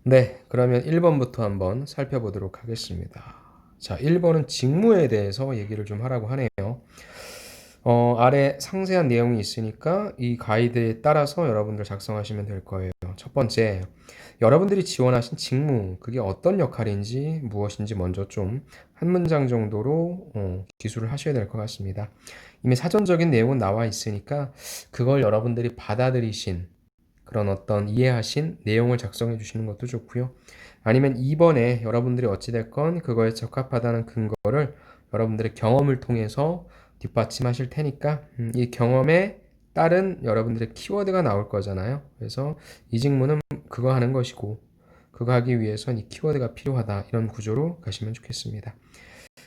네, 그러면 1번부터 한번 살펴보도록 하겠습니다. 자, 1번은 직무에 대해서 얘기를 좀 하라고 하네요. 아래 상세한 내용이 있으니까 이 가이드에 따라서 여러분들 작성하시면 될 거예요. 첫 번째, 여러분들이 지원하신 직무, 그게 어떤 역할인지 무엇인지 먼저 좀 한 문장 정도로 기술을 하셔야 될 것 같습니다. 이미 사전적인 내용은 나와 있으니까 그걸 여러분들이 받아들이신 그런 어떤 이해하신 내용을 작성해 주시는 것도 좋고요. 아니면 2번에 여러분들이 어찌됐건 그거에 적합하다는 근거를 여러분들의 경험을 통해서 뒷받침하실 테니까 이 경험에 따른 여러분들의 키워드가 나올 거잖아요. 그래서 이 직무는 그거 하는 것이고 그거 하기 위해선 이 키워드가 필요하다. 이런 구조로 가시면 좋겠습니다.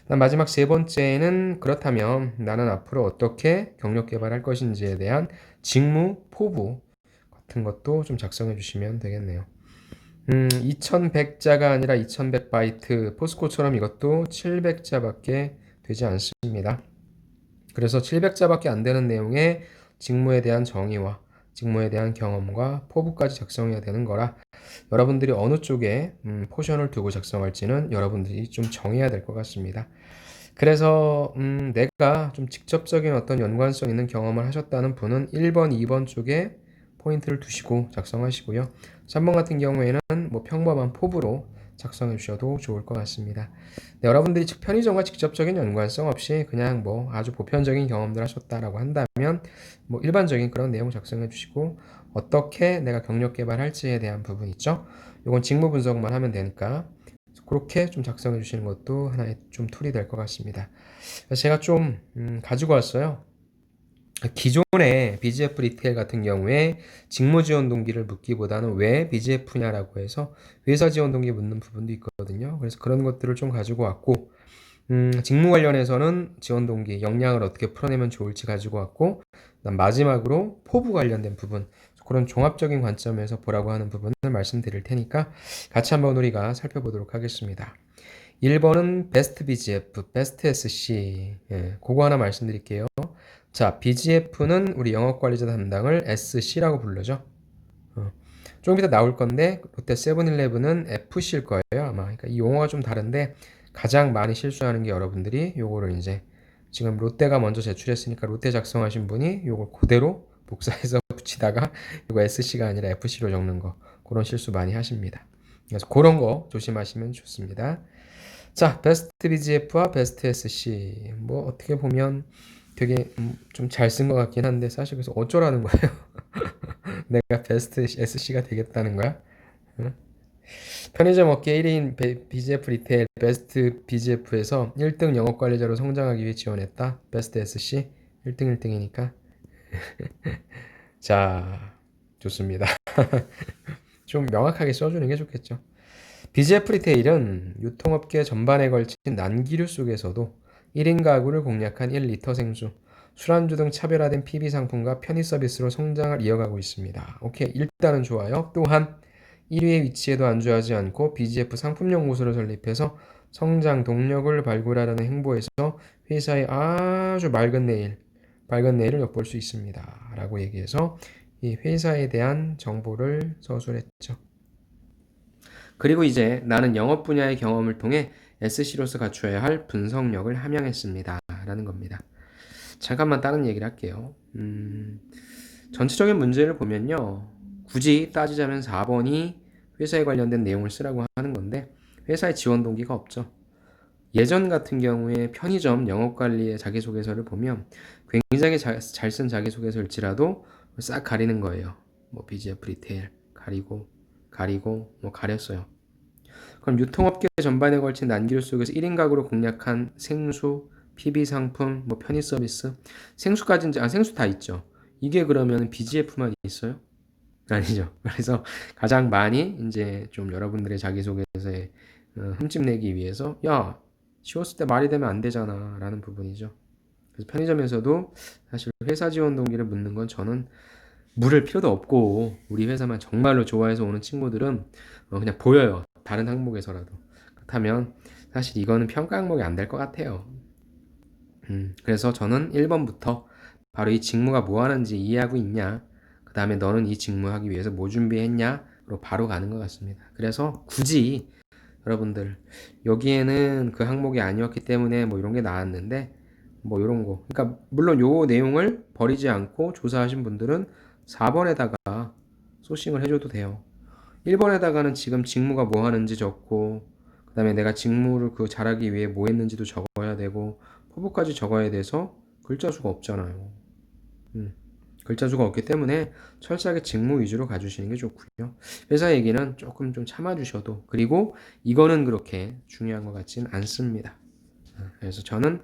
마지막 세 번째는 그렇다면 나는 앞으로 어떻게 경력 개발할 것인지에 대한 직무 포부 같은 것도 좀 작성해 주시면 되겠네요. 2100자가 아니라 2100바이트 포스코처럼 이것도 700자밖에 되지 않습니다. 그래서 700자밖에 안 되는 내용의 직무에 대한 정의와 직무에 대한 경험과 포부까지 작성해야 되는 거라 여러분들이 어느 쪽에 포션을 두고 작성할지는 여러분들이 좀 정해야 될 것 같습니다. 그래서 내가 좀 직접적인 어떤 연관성 있는 경험을 하셨다는 분은 1번, 2번 쪽에 포인트를 두시고 작성하시고요. 3번 같은 경우에는 뭐 평범한 포부로 작성해 주셔도 좋을 것 같습니다. 네, 여러분들이 편의점과 직접적인 연관성 없이 그냥 뭐 아주 보편적인 경험들 하셨다라고 한다면 뭐 일반적인 그런 내용 작성해 주시고 어떻게 내가 경력 개발할지에 대한 부분 있죠. 이건 직무 분석만 하면 되니까 그렇게 좀 작성해 주시는 것도 하나의 좀 툴이 될 것 같습니다. 제가 좀 가지고 왔어요. 기존의 BGF 리테일 같은 경우에 직무 지원 동기를 묻기보다는 왜 BGF냐라고 해서 회사 지원 동기 묻는 부분도 있거든요. 그래서 그런 것들을 좀 가지고 왔고 직무 관련해서는 지원 동기, 역량을 어떻게 풀어내면 좋을지 가지고 왔고 마지막으로 포부 관련된 부분 그런 종합적인 관점에서 보라고 하는 부분을 말씀드릴 테니까 같이 한번 우리가 살펴보도록 하겠습니다. 1번은 베스트 BGF, 베스트 SC. 예, 그거 하나 말씀드릴게요. 자, BGF는 우리 영업관리자 담당을 SC라고 부르죠. 어, 조금 이따 나올 건데 롯데 세븐일레븐은 FC일 거예요, 아마. 그러니까 이 용어가 좀 다른데 가장 많이 실수하는 게 여러분들이 요거를 이제 지금 롯데가 먼저 제출했으니까 롯데 작성하신 분이 요걸 그대로 복사해서 붙이다가 이거 SC가 아니라 FC로 적는 거 그런 실수 많이 하십니다. 그래서 그런 거 조심하시면 좋습니다. 자, 베스트 BGF와 베스트 SC. 뭐 어떻게 보면 되게 좀 잘 쓴 것 같긴 한데 사실 그래서 어쩌라는 거예요. 내가 베스트 SC가 되겠다는 거야? 응? 편의점 업계 1인 BGF 리테일 베스트 BGF에서 1등 영업관리자로 성장하기 위해 지원했다. 베스트 SC 1등 1등이니까. 자, 좋습니다. 좀 명확하게 써주는 게 좋겠죠. BGF 리테일은 유통업계 전반에 걸친 난기류 속에서도 1인 가구를 공략한 1리터 생수, 술안주 등 차별화된 PB 상품과 편의 서비스로 성장을 이어가고 있습니다. 오케이, 일단은 좋아요. 또한 1위의 위치에도 안주하지 않고 BGF 상품 연구소를 설립해서 성장 동력을 발굴하려는 행보에서 회사의 아주 밝은 내일을 엿볼 수 있습니다. 라고 얘기해서 이 회사에 대한 정보를 서술했죠. 그리고 이제 나는 영업 분야의 경험을 통해 SC로서 갖춰야 할 분석력을 함양했습니다. 라는 겁니다. 잠깐만 다른 얘기를 할게요. 전체적인 문제를 보면요. 굳이 따지자면 4번이 회사에 관련된 내용을 쓰라고 하는 건데 회사의 지원 동기가 없죠. 예전 같은 경우에 편의점 영업관리의 자기소개서를 보면 굉장히 잘 쓴 자기소개서일지라도 싹 가리는 거예요. 뭐 BGF 리테일 가리고 뭐 가렸어요. 그럼 유통업계 전반에 걸친 난기류 속에서 1인 가구로 공략한 생수, PB 상품, 뭐 편의 서비스, 생수까지 생수 다 있죠. 이게 그러면 BGF만 있어요? 아니죠. 그래서 가장 많이 이제 좀 여러분들의 자기소개서에 흠집 내기 위해서 야 쉬웠을 때 말이 되면 안 되잖아라는 부분이죠. 그래서 편의점에서도 사실 회사 지원 동기를 묻는 건 저는 물을 필요도 없고 우리 회사만 정말로 좋아해서 오는 친구들은 그냥 보여요. 다른 항목에서라도. 그렇다면 사실 이거는 평가 항목이 안 될 것 같아요. 그래서 저는 1번부터 바로 이 직무가 뭐 하는지 이해하고 있냐. 그 다음에 너는 이 직무 하기 위해서 뭐 준비했냐. 바로 가는 것 같습니다. 그래서 굳이 여러분들 여기에는 그 항목이 아니었기 때문에 뭐 이런 게 나왔는데 뭐 이런 거. 그러니까 물론 요 내용을 버리지 않고 조사하신 분들은 4번에다가 소싱을 해줘도 돼요. 1번에다가는 지금 직무가 뭐 하는지 적고 그 다음에 내가 직무를 그 잘하기 위해 뭐 했는지도 적어야 되고 포부까지 적어야 돼서 글자 수가 없잖아요. 글자 수가 없기 때문에 철저하게 직무 위주로 가주시는 게 좋고요. 회사 얘기는 조금 좀 참아주셔도 그리고 이거는 그렇게 중요한 것 같진 않습니다. 그래서 저는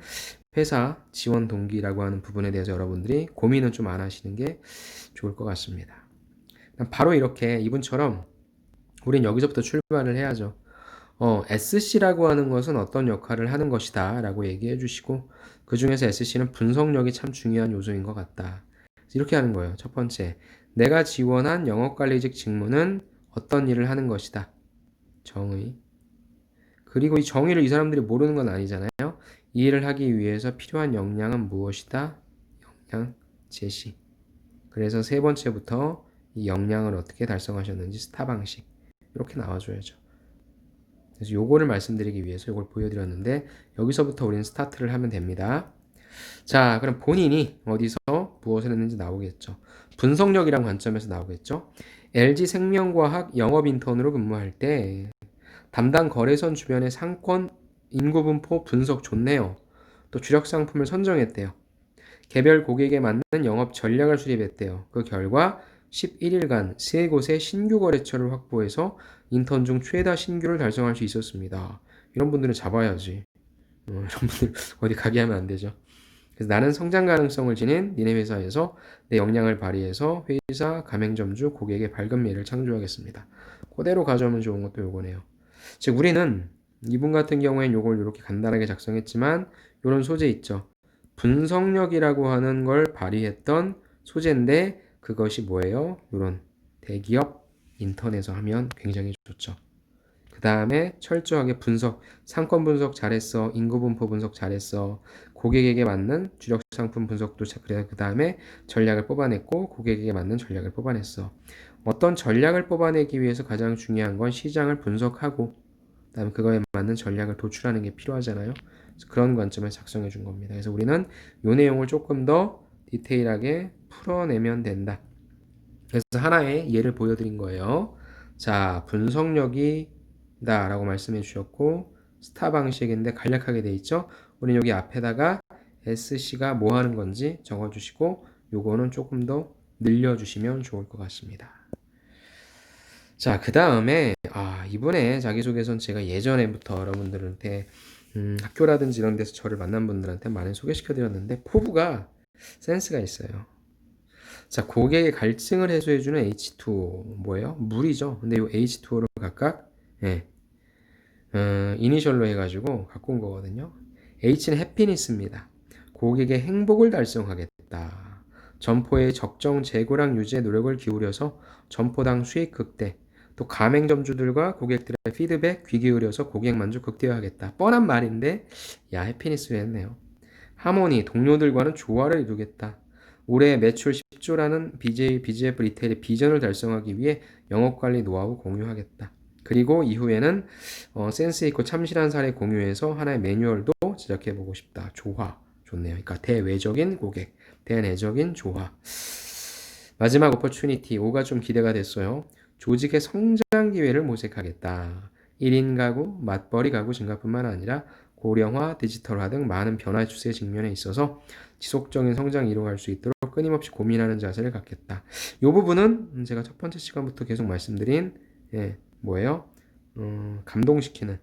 회사 지원 동기라고 하는 부분에 대해서 여러분들이 고민은 좀 안 하시는 게 좋을 것 같습니다. 바로 이렇게 이분처럼 우린 여기서부터 출발을 해야죠. SC라고 하는 것은 어떤 역할을 하는 것이다 라고 얘기해 주시고 그 중에서 SC는 분석력이 참 중요한 요소인 것 같다. 이렇게 하는 거예요. 첫 번째, 내가 지원한 영업관리직 직무는 어떤 일을 하는 것이다. 정의. 그리고 이 정의를 이 사람들이 모르는 건 아니잖아요. 이 일을 하기 위해서 필요한 역량은 무엇이다? 역량 제시. 그래서 세 번째부터 이 역량을 어떻게 달성하셨는지 스타 방식. 이렇게 나와줘야죠. 그래서 요거를 말씀드리기 위해서 요걸 보여드렸는데 여기서부터 우리는 스타트를 하면 됩니다. 자, 그럼 본인이 어디서 무엇을 했는지 나오겠죠. 분석력이란 관점에서 나오겠죠. LG생명과학 영업인턴으로 근무할 때 담당 거래선 주변의 상권 인구분포 분석 좋네요. 또 주력 상품을 선정했대요. 개별 고객에 맞는 영업 전략을 수립했대요. 그 결과 11일간 3곳의 신규 거래처를 확보해서 인턴 중 최다 신규를 달성할 수 있었습니다. 이런 분들은 잡아야지. 이런 분들 어디 가게 하면 안 되죠. 그래서 나는 성장 가능성을 지닌 니네 회사에서 내 역량을 발휘해서 회사, 가맹점주, 고객의 밝은 미래를 창조하겠습니다. 그대로 가져오면 좋은 것도 요거네요. 즉 우리는 이분 같은 경우엔 요걸 이렇게 간단하게 작성했지만 이런 소재 있죠. 분석력이라고 하는 걸 발휘했던 소재인데 그것이 뭐예요? 이런 대기업 인턴에서 하면 굉장히 좋죠. 그 다음에 철저하게 분석, 상권 분석 잘했어, 인구 분포 분석 잘했어, 고객에게 맞는 주력 상품 분석도 그래. 그 다음에 전략을 뽑아냈고 고객에게 맞는 전략을 뽑아냈어. 어떤 전략을 뽑아내기 위해서 가장 중요한 건 시장을 분석하고 그다음에 그거에 맞는 전략을 도출하는 게 필요하잖아요. 그래서 그런 관점을 작성해 준 겁니다. 그래서 우리는 이 내용을 조금 더 디테일하게 풀어내면 된다. 그래서 하나의 예를 보여드린 거예요. 자, 분석력이다 라고 말씀해 주셨고 스타 방식인데 간략하게 돼 있죠. 우리는 여기 앞에다가 SC가 뭐 하는 건지 적어주시고 요거는 조금 더 늘려주시면 좋을 것 같습니다. 자, 그 다음에 이번에 자기소개서는 제가 예전에부터 여러분들한테 학교라든지 이런 데서 저를 만난 분들한테 많이 소개시켜 드렸는데 포부가 센스가 있어요. 자, 고객의 갈증을 해소해주는 H2O 뭐예요? 물이죠. 근데 이 H2O를 각각 이니셜로 해가지고 갖고 온 거거든요. H는 해피니스입니다. 고객의 행복을 달성하겠다. 점포의 적정 재고량 유지에 노력을 기울여서 점포당 수익 극대, 또 가맹점주들과 고객들의 피드백 귀 기울여서 고객 만족 극대화하겠다. 뻔한 말인데 야 해피니스를 했네요. 하모니, 동료들과는 조화를 이루겠다. 올해 매출 10조라는 BJF 리테일의 비전을 달성하기 위해 영업관리 노하우 공유하겠다. 그리고 이후에는 센스 있고 참신한 사례 공유해서 하나의 매뉴얼도 제작해보고 싶다. 조화. 좋네요. 그러니까 대외적인 고객, 대내적인 조화. 마지막 오퍼추니티 5가 좀 기대가 됐어요. 조직의 성장 기회를 모색하겠다. 1인 가구, 맞벌이 가구 증가뿐만 아니라 고령화, 디지털화 등 많은 변화 추세 직면에 있어서 지속적인 성장을 이루어갈 수 있도록 끊임없이 고민하는 자세를 갖겠다. 이 부분은 제가 첫 번째 시간부터 계속 말씀드린 뭐예요? 감동시키는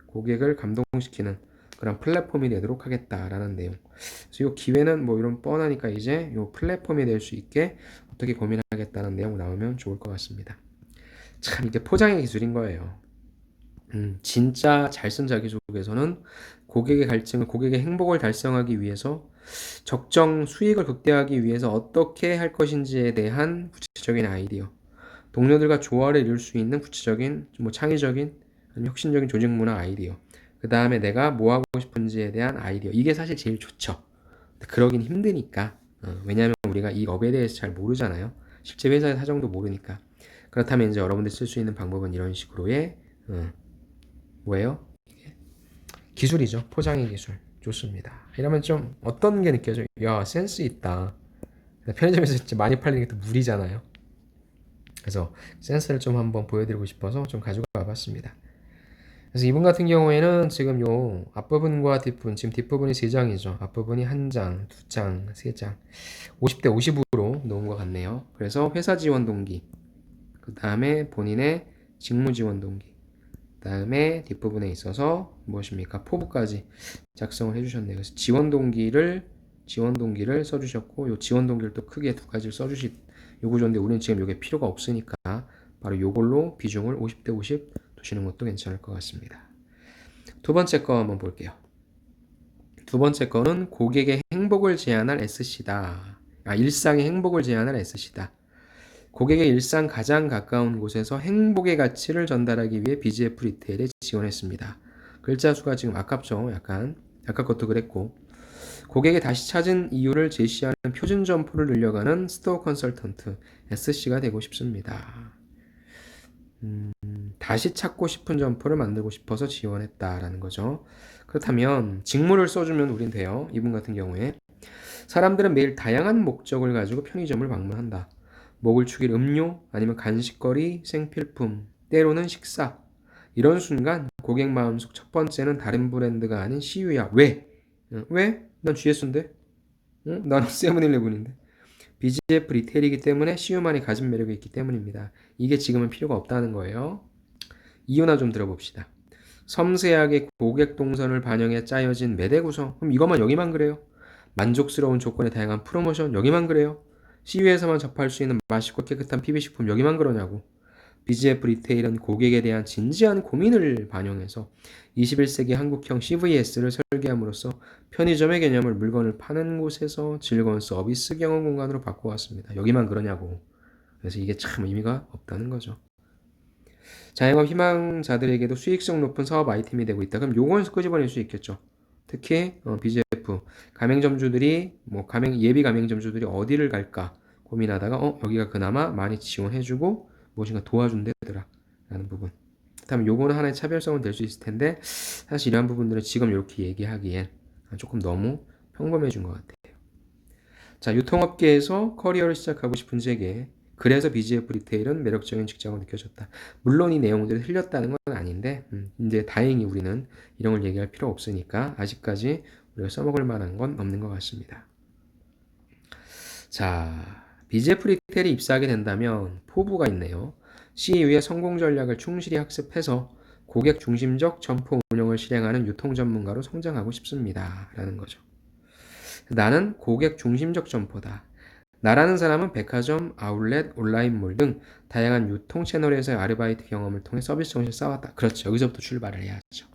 고객을 감동시키는 그런 플랫폼이 되도록 하겠다라는 내용. 그래서 이 기회는 뭐 이런 뻔하니까 이제 이 플랫폼이 될 수 있게 어떻게 고민하겠다는 내용 나오면 좋을 것 같습니다. 참 이게 포장의 기술인 거예요. 진짜 잘 쓴 자기소개서는 고객의 갈증을, 고객의 행복을 달성하기 위해서 적정 수익을 극대화하기 위해서 어떻게 할 것인지에 대한 구체적인 아이디어, 동료들과 조화를 이룰 수 있는 구체적인 뭐 창의적인 혁신적인 조직 문화 아이디어, 그 다음에 내가 뭐 하고 싶은지에 대한 아이디어, 이게 사실 제일 좋죠. 그러긴 힘드니까 왜냐하면 우리가 이 업에 대해서 잘 모르잖아요. 실제 회사의 사정도 모르니까. 그렇다면 이제 여러분들이 쓸 수 있는 방법은 이런 식으로의 뭐예요? 기술이죠. 포장의 기술. 좋습니다. 이러면 좀 어떤 게 느껴져요? 야, 센스 있다. 편의점에서 진짜 많이 팔리는 게 또 물이잖아요. 그래서 센스를 좀 한번 보여드리고 싶어서 좀 가지고 와봤습니다. 그래서 이분 같은 경우에는 지금 요 앞부분과 뒷부분, 지금 뒷부분이 3장이죠. 앞부분이 1장, 2장, 3장. 50대 50으로 놓은 것 같네요. 그래서 회사 지원 동기, 그 다음에 본인의 직무 지원 동기, 그 다음에 뒷부분에 있어서 무엇입니까? 포부까지 작성을 해주셨네요. 그래서 지원 동기를 써주셨고, 요 지원 동기를 또 크게 2가지를 요 구조인데 우리는 지금 이게 필요가 없으니까 바로 요걸로 비중을 50대 50 두시는 것도 괜찮을 것 같습니다. 두 번째 거 한번 볼게요. 두 번째 거는 고객의 행복을 제한할 SC다. 일상의 행복을 제한할 SC다. 고객의 일상 가장 가까운 곳에서 행복의 가치를 전달하기 위해 BGF 리테일에 지원했습니다. 글자 수가 지금 아깝죠? 약간. 아까 것도 그랬고. 고객이 다시 찾은 이유를 제시하는 표준 점포를 늘려가는 스토어 컨설턴트 SC가 되고 싶습니다. 다시 찾고 싶은 점포를 만들고 싶어서 지원했다라는 거죠. 그렇다면 직무를 써주면 우린 돼요. 이분 같은 경우에 사람들은 매일 다양한 목적을 가지고 편의점을 방문한다. 목을 축일 음료, 아니면 간식거리, 생필품, 때로는 식사. 이런 순간 고객 마음속 첫 번째는 다른 브랜드가 아닌 CU야. 왜? 왜? 난 GS인데? 나는 세븐일레븐인데. BGF 리테일이기 때문에 CU만이 가진 매력이 있기 때문입니다. 이게 지금은 필요가 없다는 거예요. 이유나 좀 들어봅시다. 섬세하게 고객 동선을 반영해 짜여진 매대 구성. 그럼 이것만 여기만 그래요? 만족스러운 조건의 다양한 프로모션 여기만 그래요? CU에서만 접할 수 있는 맛있고 깨끗한 PB식품 여기만 그러냐고. BGF 리테일은 고객에 대한 진지한 고민을 반영해서 21세기 한국형 CVS를 설계함으로써 편의점의 개념을 물건을 파는 곳에서 즐거운 서비스 경험 공간으로 바꿔왔습니다. 여기만 그러냐고. 그래서 이게 참 의미가 없다는 거죠. 자영업 희망자들에게도 수익성 높은 사업 아이템이 되고 있다. 그럼 요건 끄집어낼 수 있겠죠. 특히 BGF 가맹점주들이 예비 가맹점주들이 어디를 갈까 고민하다가 여기가 그나마 많이 지원해주고 무엇인가 도와준대더라 라는 부분. 그렇다면 요거는 하나의 차별성은 될 수 있을 텐데 사실 이러한 부분들은 지금 이렇게 얘기하기엔 조금 너무 평범해진 것 같아요. 자, 유통업계에서 커리어를 시작하고 싶은 제게 그래서 BGF 리테일은 매력적인 직장으로 느껴졌다. 물론 이 내용들이 틀렸다는 건 아닌데 이제 다행히 우리는 이런 걸 얘기할 필요 없으니까 아직까지 우리가 써먹을 만한 건 없는 것 같습니다. 자, BGF 리테일에 입사하게 된다면 포부가 있네요. CU의 성공 전략을 충실히 학습해서 고객 중심적 점포 운영을 실행하는 유통 전문가로 성장하고 싶습니다. 라는 거죠. 나는 고객 중심적 점포다. 나라는 사람은 백화점, 아울렛, 온라인몰 등 다양한 유통 채널에서의 아르바이트 경험을 통해 서비스 정신을 쌓았다. 그렇죠. 여기서부터 출발을 해야죠.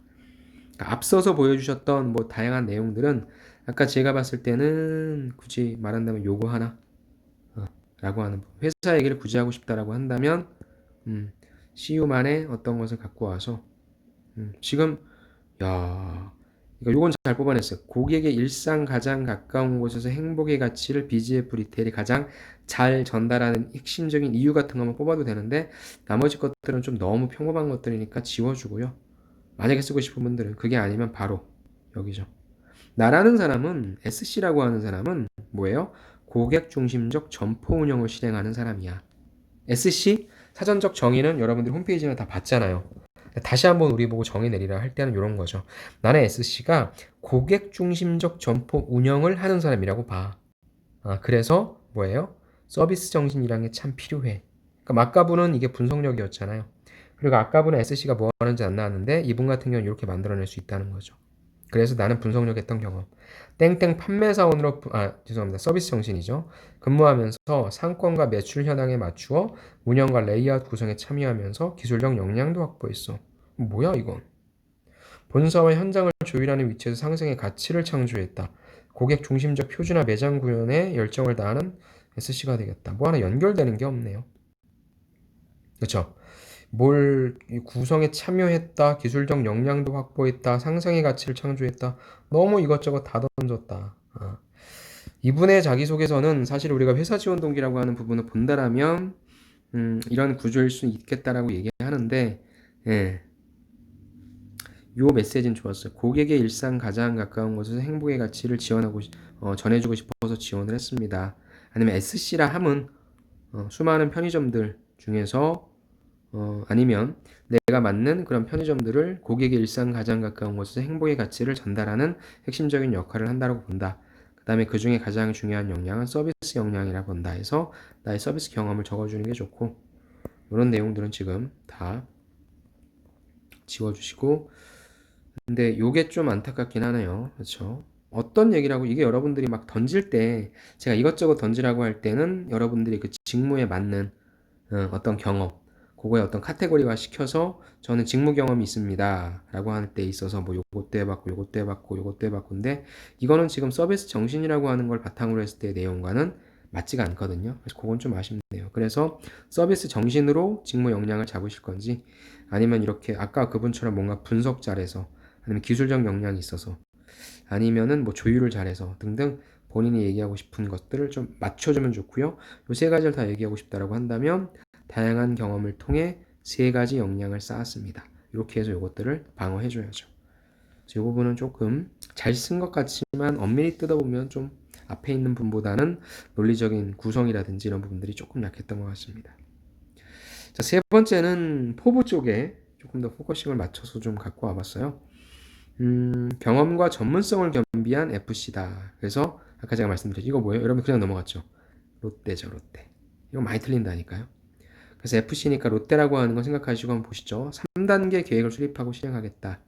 그러니까 앞서서 보여주셨던 다양한 내용들은 아까 제가 봤을 때는 굳이 말한다면 요거 하나 라고 하는 회사 얘기를 굳이 하고 싶다라고 한다면 CU만의 어떤 것을 갖고 와서 지금 야 요건 잘 뽑아냈어요. 고객의 일상 가장 가까운 곳에서 행복의 가치를 BGF 리테일이 가장 잘 전달하는 핵심적인 이유 같은 거만 뽑아도 되는데 나머지 것들은 좀 너무 평범한 것들이니까 지워주고요. 만약에 쓰고 싶은 분들은 그게 아니면 바로 여기죠. 나라는 사람은 SC라고 하는 사람은 뭐예요? 고객 중심적 점포 운영을 실행하는 사람이야. SC 사전적 정의는 여러분들이 홈페이지는 다 봤잖아요. 다시 한번 우리 보고 정의 내리라 할 때는 이런 거죠. 나는 SC가 고객 중심적 점포 운영을 하는 사람이라고 봐. 그래서 뭐예요? 서비스 정신이라는 게 참 필요해. 그러니까 아까분은 이게 분석력이었잖아요. 그리고 아까분은 SC가 뭐 하는지 안 나왔는데 이분 같은 경우는 이렇게 만들어낼 수 있다는 거죠. 그래서 나는 분석력 했던 경험. 땡땡 판매사원으로, 죄송합니다. 서비스 정신이죠. 근무하면서 상권과 매출 현황에 맞추어 운영과 레이아웃 구성에 참여하면서 기술적 역량도 확보했어. 뭐야 이건? 본사와 현장을 조율하는 위치에서 상생의 가치를 창조했다. 고객 중심적 표준화 매장 구현에 열정을 다하는 SC가 되겠다. 뭐 하나 연결되는 게 없네요. 그렇죠? 뭘 구성에 참여했다, 기술적 역량도 확보했다, 상상의 가치를 창조했다. 너무 이것저것 다 던졌다. 이분의 자기소개서는 사실 우리가 회사 지원 동기라고 하는 부분을 본다라면 이런 구조일 수 있겠다라고 얘기하는데, 예, 요 메시지는 좋았어요. 고객의 일상 가장 가까운 곳에서 행복의 가치를 전해주고 싶어서 지원을 했습니다. 아니면 SC라 함은 수많은 편의점들 중에서 아니면 내가 맞는 그런 편의점들을 고객의 일상 가장 가까운 곳에서 행복의 가치를 전달하는 핵심적인 역할을 한다고 본다. 그 다음에 그 중에 가장 중요한 역량은 서비스 역량이라 본다 해서 나의 서비스 경험을 적어주는 게 좋고, 이런 내용들은 지금 다 지워주시고, 근데 요게 좀 안타깝긴 하네요. 그렇죠? 어떤 얘기라고 이게 여러분들이 막 던질 때 제가 이것저것 던지라고 할 때는 여러분들이 그 직무에 맞는 어떤 경험, 그거에 어떤 카테고리화 시켜서 저는 직무 경험이 있습니다 라고 할 때 있어서 뭐 요것도 해봤고 요것도 해봤고 요것도 해봤고인데, 이거는 지금 서비스 정신이라고 하는 걸 바탕으로 했을 때의 내용과는 맞지가 않거든요. 그래서 그건 좀 아쉽네요. 그래서 서비스 정신으로 직무 역량을 잡으실 건지, 아니면 이렇게 아까 그분처럼 뭔가 분석 잘해서, 아니면 기술적 역량이 있어서, 아니면은 뭐 조율을 잘해서 등등 본인이 얘기하고 싶은 것들을 좀 맞춰주면 좋고요. 요 세 가지를 다 얘기하고 싶다라고 한다면 다양한 경험을 통해 세 가지 역량을 쌓았습니다. 이렇게 해서 이것들을 방어해줘야죠. 이 부분은 조금 잘 쓴 것 같지만 엄밀히 뜯어보면 좀 앞에 있는 분보다는 논리적인 구성이라든지 이런 부분들이 조금 약했던 것 같습니다. 자, 세 번째는 포부 쪽에 조금 더 포커싱을 맞춰서 좀 갖고 와봤어요. 경험과 전문성을 겸비한 FC다. 그래서 아까 제가 말씀드렸죠. 이거 뭐예요? 여러분 그냥 넘어갔죠. 롯데죠, 롯데. 이거 많이 틀린다니까요. 그래서 FC니까 롯데라고 하는 거 생각하시고 한번 보시죠. 3단계 계획을 수립하고 실행하겠다.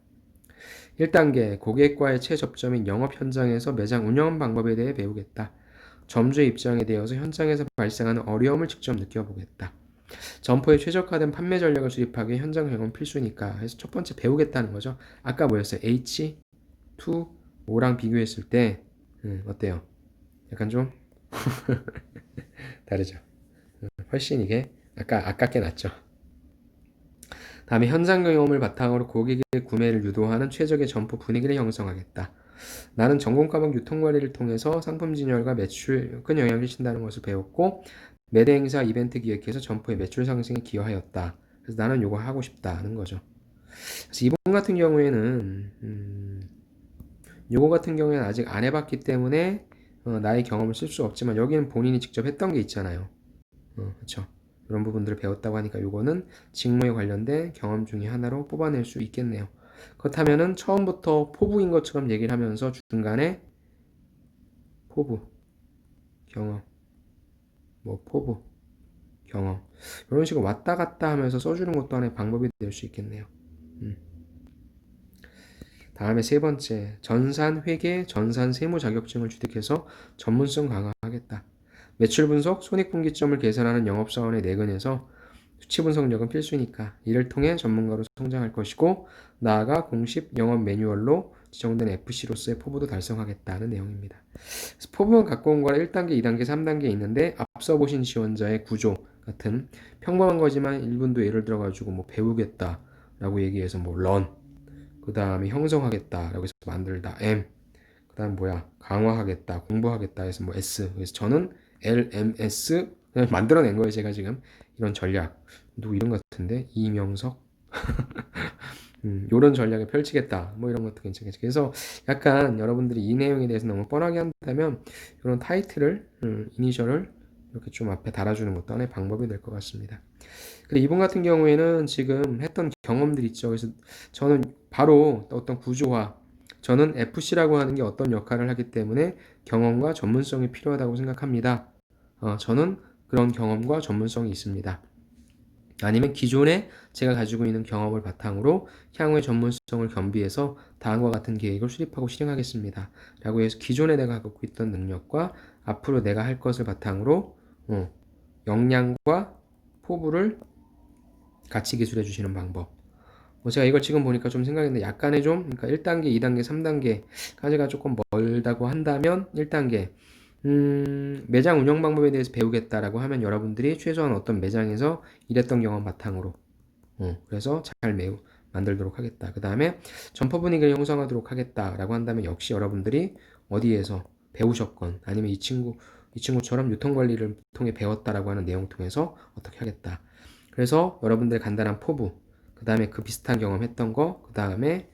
1단계 고객과의 최접점인 영업 현장에서 매장 운영 방법에 대해 배우겠다. 점주의 입장에 대해서 현장에서 발생하는 어려움을 직접 느껴보겠다. 점포에 최적화된 판매 전략을 수립하기 위해 현장 경험 필수니까. 그래서 첫 번째 배우겠다는 거죠. 아까 뭐였어요? H, 2, O랑 비교했을 때 어때요? 약간 좀 다르죠. 훨씬 이게 아깝게 낫죠. 다음에 현장 경험을 바탕으로 고객의 구매를 유도하는 최적의 점포 분위기를 형성하겠다. 나는 전공 과목 유통관리를 통해서 상품 진열과 매출에 큰 영향을 미친다는 것을 배웠고, 매대 행사 이벤트 기획해서 점포의 매출 상승에 기여하였다. 그래서 나는 이거 하고 싶다는 거죠. 그래서 이번 같은 경우에는 요거 같은 경우에는 아직 안 해봤기 때문에 나의 경험을 쓸 수 없지만, 여기는 본인이 직접 했던 게 있잖아요. 그렇죠. 이런 부분들을 배웠다고 하니까 요거는 직무에 관련된 경험 중에 하나로 뽑아낼 수 있겠네요. 그렇다면은 처음부터 포부인 것처럼 얘기를 하면서 중간에 포부, 경험, 뭐 포부, 경험, 이런 식으로 왔다 갔다 하면서 써주는 것도 하나의 방법이 될 수 있겠네요. 다음에 세 번째, 전산 회계, 전산 세무 자격증을 취득해서 전문성 강화하겠다. 매출 분석, 손익분기점을 계산하는 영업사원의 내근에서 수치 분석력은 필수니까 이를 통해 전문가로 성장할 것이고, 나아가 공식 영업 매뉴얼로 지정된 FC로서의 포부도 달성하겠다는 내용입니다. 그래서 포부만 갖고 온 거라 1단계, 2단계, 3단계 있는데, 앞서 보신 지원자의 구조 같은 평범한 거지만 1분도 예를 들어가지고 뭐 배우겠다라고 얘기해서 뭐 런, 그 다음에 형성하겠다라고 해서 만들다 M, 그 다음 뭐야 강화하겠다, 공부하겠다 해서 뭐 S. 그래서 저는 LMS 그냥 만들어낸 거예요. 제가 지금 이런 전략, 누구 이런 것 같은데 이명석 이런 전략을 펼치겠다 뭐 이런 것도 괜찮겠죠. 그래서 약간 여러분들이 이 내용에 대해서 너무 뻔하게 한다면 이런 타이틀을 이니셜을 이렇게 좀 앞에 달아주는 것도 하나의 방법이 될 것 같습니다. 근데 이분 같은 경우에는 지금 했던 경험들 있죠. 그래서 저는 바로 어떤 구조화, 저는 FC라고 하는 게 어떤 역할을 하기 때문에 경험과 전문성이 필요하다고 생각합니다. 저는 그런 경험과 전문성이 있습니다. 아니면 기존에 제가 가지고 있는 경험을 바탕으로 향후의 전문성을 겸비해서 다음과 같은 계획을 수립하고 실행하겠습니다. 라고 해서 기존에 내가 갖고 있던 능력과 앞으로 내가 할 것을 바탕으로 역량과 포부를 같이 기술해 주시는 방법. 제가 이걸 지금 보니까 좀 생각했는데 약간의 좀, 그러니까 1단계, 2단계, 3단계까지가 조금 멀다고 한다면 1단계, 매장 운영 방법에 대해서 배우겠다라고 하면 여러분들이 최소한 어떤 매장에서 일했던 경험 바탕으로, 그래서 잘 만들도록 하겠다. 그 다음에 점포 분위기를 형성하도록 하겠다라고 한다면 역시 여러분들이 어디에서 배우셨건, 아니면 이 친구 이 친구처럼 유통관리를 통해 배웠다라고 하는 내용 통해서 어떻게 하겠다. 그래서 여러분들 간단한 포부, 그 다음에 그 비슷한 경험했던 거, 그 다음에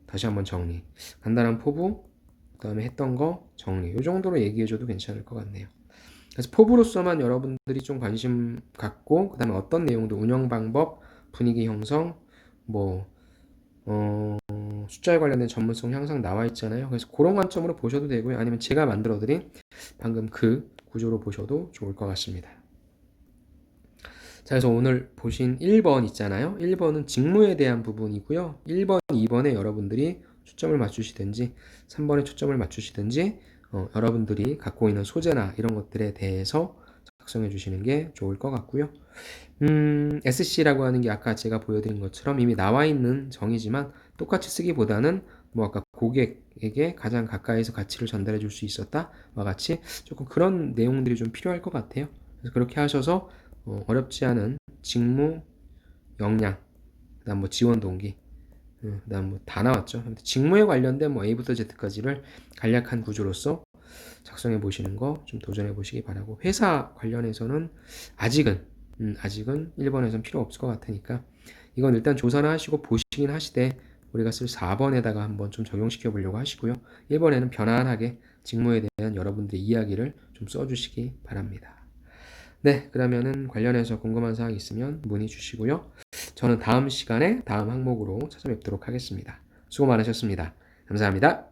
다시 한번 정리. 간단한 포부, 그 다음에 했던 거 정리. 이 정도로 얘기해줘도 괜찮을 것 같네요. 그래서 포부로서만 여러분들이 좀 관심 갖고, 그 다음에 어떤 내용도 운영 방법, 분위기 형성, 뭐 숫자에 관련된 전문성 향상 나와 있잖아요. 그래서 그런 관점으로 보셔도 되고요. 아니면 제가 만들어드린 방금 그 구조로 보셔도 좋을 것 같습니다. 자, 그래서 오늘 보신 1번 있잖아요. 1번은 직무에 대한 부분이고요. 1번, 2번에 여러분들이 초점을 맞추시든지 3번에 초점을 맞추시든지 여러분들이 갖고 있는 소재나 이런 것들에 대해서 작성해 주시는 게 좋을 것 같고요. SC라고 하는 게 아까 제가 보여드린 것처럼 이미 나와 있는 정의지만 똑같이 쓰기보다는 뭐 아까 고객에게 가장 가까이서 가치를 전달해 줄 수 있었다와 같이 조금 그런 내용들이 좀 필요할 것 같아요. 그래서 그렇게 하셔서 어렵지 않은 직무, 역량, 그다음 뭐 지원 동기, 그다음 뭐 다 나왔죠. 직무에 관련된 뭐 A부터 Z까지를 간략한 구조로서 작성해 보시는 거 좀 도전해 보시기 바라고, 회사 관련해서는 아직은 1번에선 필요 없을 것 같으니까 이건 일단 조사를 하시고 보시긴 하시되 우리가 쓸 4번에다가 한번 좀 적용시켜 보려고 하시고요. 1번에는 편안하게 직무에 대한 여러분들의 이야기를 좀 써주시기 바랍니다. 네, 그러면은 관련해서 궁금한 사항 있으면 문의 주시고요. 저는 다음 시간에 다음 항목으로 찾아뵙도록 하겠습니다. 수고 많으셨습니다. 감사합니다.